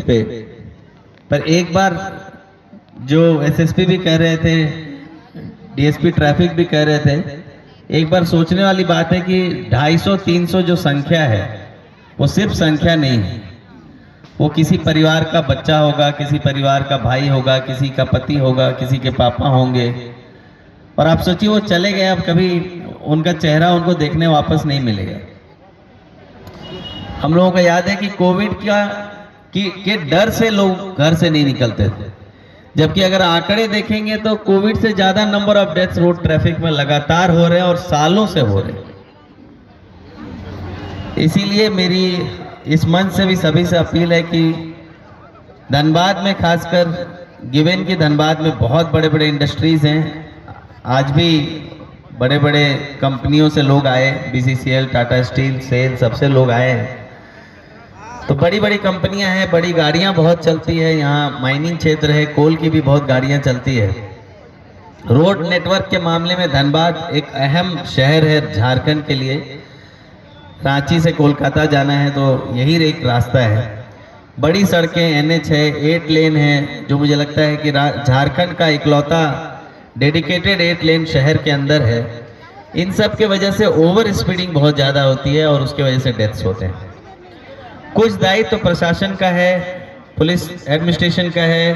पे। पर एक बार जो एसएसपी भी कह रहे थे, डीएसपी ट्रैफिक भी कह रहे थे, एक बार सोचने वाली बात है कि 250-300 जो संख्या है वो सिर्फ संख्या नहीं है, वो किसी परिवार का बच्चा होगा, किसी परिवार का भाई होगा, किसी का पति होगा, किसी के पापा होंगे। और आप सोचिए वो चले गए, अब कभी उनका चेहरा उनको देखने वापस नहीं मिलेगा। हम लोगों को याद है कि कोविड के डर से लोग घर से नहीं निकलते थे, जबकि अगर आंकड़े देखेंगे तो कोविड से ज्यादा number of deaths road traffic में लगातार हो रहे हैं और सालों से हो रहे हैं। इसीलिए मेरी इस मंच से भी सभी से अपील है कि धनबाद में, खासकर गिवेन की धनबाद में बहुत बड़े बड़े इंडस्ट्रीज हैं। आज भी बड़े बड़े कंपनियों से लोग आए, बीसीसीएल, टाटा स्टील, सेल, सबसे लोग आए हैं। तो बड़ी बड़ी कंपनियां हैं, बड़ी गाड़ियां बहुत चलती है यहाँ, माइनिंग क्षेत्र है, कोल की भी बहुत गाड़ियां चलती है। रोड नेटवर्क के मामले में धनबाद एक अहम शहर है झारखंड के लिए। रांची से कोलकाता जाना है तो यही एक रास्ता है। बड़ी सड़कें, NH है, 8 लेन है, जो मुझे लगता है कि झारखंड का इकलौता डेडिकेटेड 8 लेन शहर के अंदर है। इन सब के वजह से ओवर स्पीडिंग बहुत ज़्यादा होती है और उसके वजह से डेथ्स होते हैं। कुछ दायित्व तो प्रशासन का है, पुलिस एडमिनिस्ट्रेशन का है,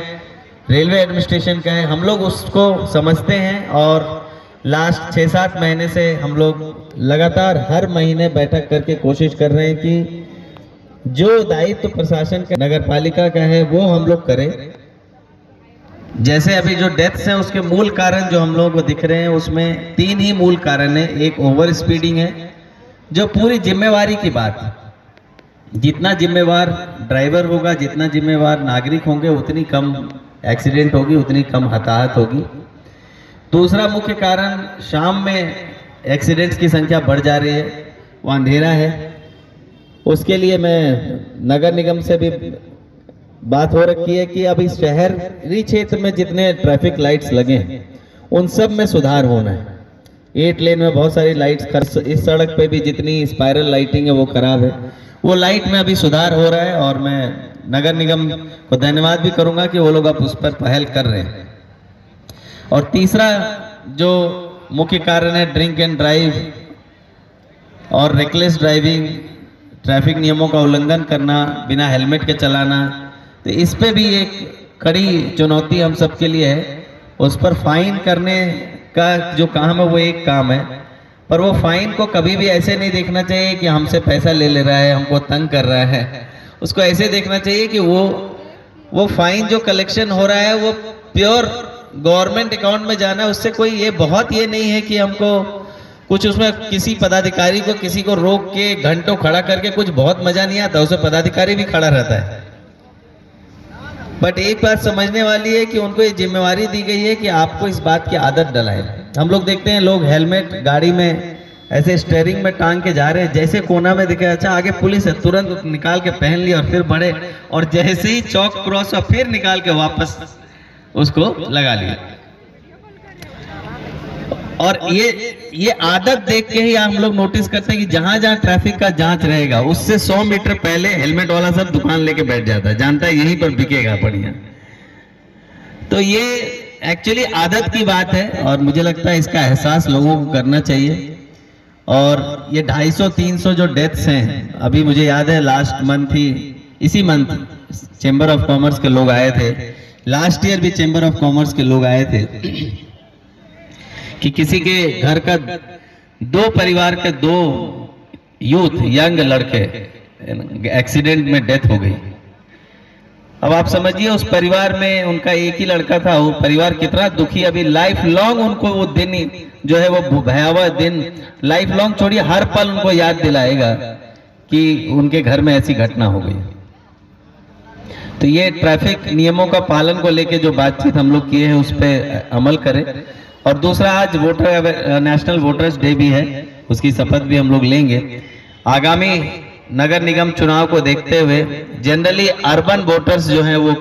रेलवे एडमिनिस्ट्रेशन का है, हम लोग उसको समझते हैं। और लास्ट 6-7 महीने से हम लोग लगातार हर महीने बैठक करके कोशिश कर रहे हैं कि जो दायित्व प्रशासन का, नगर पालिका का है, वो हम लोग करें। जैसे अभी जो डेथ्स हैं उसके मूल कारण जो हम लोगों को दिख रहे हैं, उसमें 3 ही मूल कारण है। एक ओवर स्पीडिंग है, जो पूरी जिम्मेवारी की बात है। जितना जिम्मेवार ड्राइवर होगा, जितना जिम्मेवार नागरिक होंगे, उतनी कम एक्सीडेंट होगी, उतनी कम हताहत होगी। दूसरा मुख्य कारण, शाम में एक्सीडेंट्स की संख्या बढ़ जा रही है, वो अंधेरा है। उसके लिए मैं नगर निगम से भी बात हो रखी है कि अब इस शहरी क्षेत्र में जितने ट्रैफिक लाइट्स लगे हैं उन सब में सुधार होना है। 8 लेन में बहुत सारी लाइट्स, इस सड़क पे भी जितनी स्पाइरल लाइटिंग है वो खराब है, वो लाइट में अभी सुधार हो रहा है। और मैं नगर निगम को धन्यवाद भी करूंगा कि वो लोग अब उस पर पहल कर रहे हैं। और तीसरा जो मुख्य कारण है, ड्रिंक एंड ड्राइव और रेकलेस ड्राइविंग, ट्रैफिक नियमों का उल्लंघन करना, बिना हेलमेट के चलाना। तो इस पे भी एक कड़ी चुनौती हम सबके लिए है। उस पर फाइन करने का जो काम है वो एक काम है, पर वो फाइन को कभी भी ऐसे नहीं देखना चाहिए कि हमसे पैसा ले रहा है, हमको तंग कर रहा है। उसको ऐसे देखना चाहिए कि वो फाइन जो कलेक्शन हो रहा है वो प्योर गवर्नमेंट अकाउंट में जाना है। उससे कोई ये नहीं है कि हमको कुछ उसमें किसी पदाधिकारी को, किसी को रोक के घंटों खड़ा करके कुछ बहुत मजा नहीं आता, उसमें पदाधिकारी भी खड़ा रहता है। बट एक बात समझने वाली है कि उनको ये जिम्मेवारी दी गई है कि आपको इस बात की आदत डलाए। हम लोग देखते हैं लोग हेलमेट गाड़ी में ऐसे स्टीयरिंग में टांग के जा रहे हैं, जैसे कोना में दिखे अच्छा आगे पुलिस है, तुरंत निकाल के पहन लिया और फिर बढ़े, और जैसे ही चौक क्रॉस हुआ फिर निकाल के वापस उसको लगा लिया। और ये आदत देख के ही हम लोग नोटिस करते हैं कि जहां जहां ट्रैफिक का जांच रहेगा उससे 100 मीटर पहले हेलमेट वाला सब दुकान लेके बैठ जाता है, जानता है यहीं पर बिकेगा बढ़िया। तो ये एक्चुअली आदत की बात है और मुझे लगता है इसका एहसास लोगों को करना चाहिए। और ये 250-300 जो डेथ्स हैं, अभी मुझे याद है लास्ट मंथ ही, इसी मंथ चेंबर ऑफ कॉमर्स के लोग आए थे, लास्ट ईयर भी चेंबर ऑफ कॉमर्स के लोग आए थे कि किसी के घर का 2 परिवार के 2 यूथ यंग लड़के एक्सीडेंट में डेथ हो गई। अब आप समझिए उस परिवार में उनका एक ही लड़का था, वो परिवार कितना दुखी, अभी लाइफ लॉन्ग उनको वो दिन जो है वो भयावह दिन लाइफ लॉन्ग छोड़िए हर पल उनको याद दिलाएगा कि उनके घर में ऐसी घटना हो गई। तो ये ट्रैफिक नियमों का पालन को लेके जो बातचीत हम लोग किए हैं उस पर अमल करें। और दूसरा, आज नेशनल वोटर्स डे भी है, उसकी शपथ भी हम लोग लेंगे। आगामी नगर निगम चुनाव को देखते हुए जनरली अर्बन वोटर्स जो हैं वो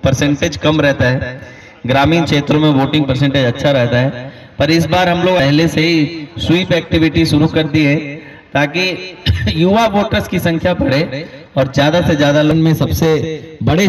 परसेंटेज कम रहता है, ग्रामीण क्षेत्रों में वोटिंग परसेंटेज अच्छा रहता है। पर इस बार हम लोग पहले से ही स्वीप एक्टिविटी शुरू कर दी है ताकि युवा वोटर्स की संख्या बढ़े और ज्यादा से ज्यादा लोग में सबसे बड़े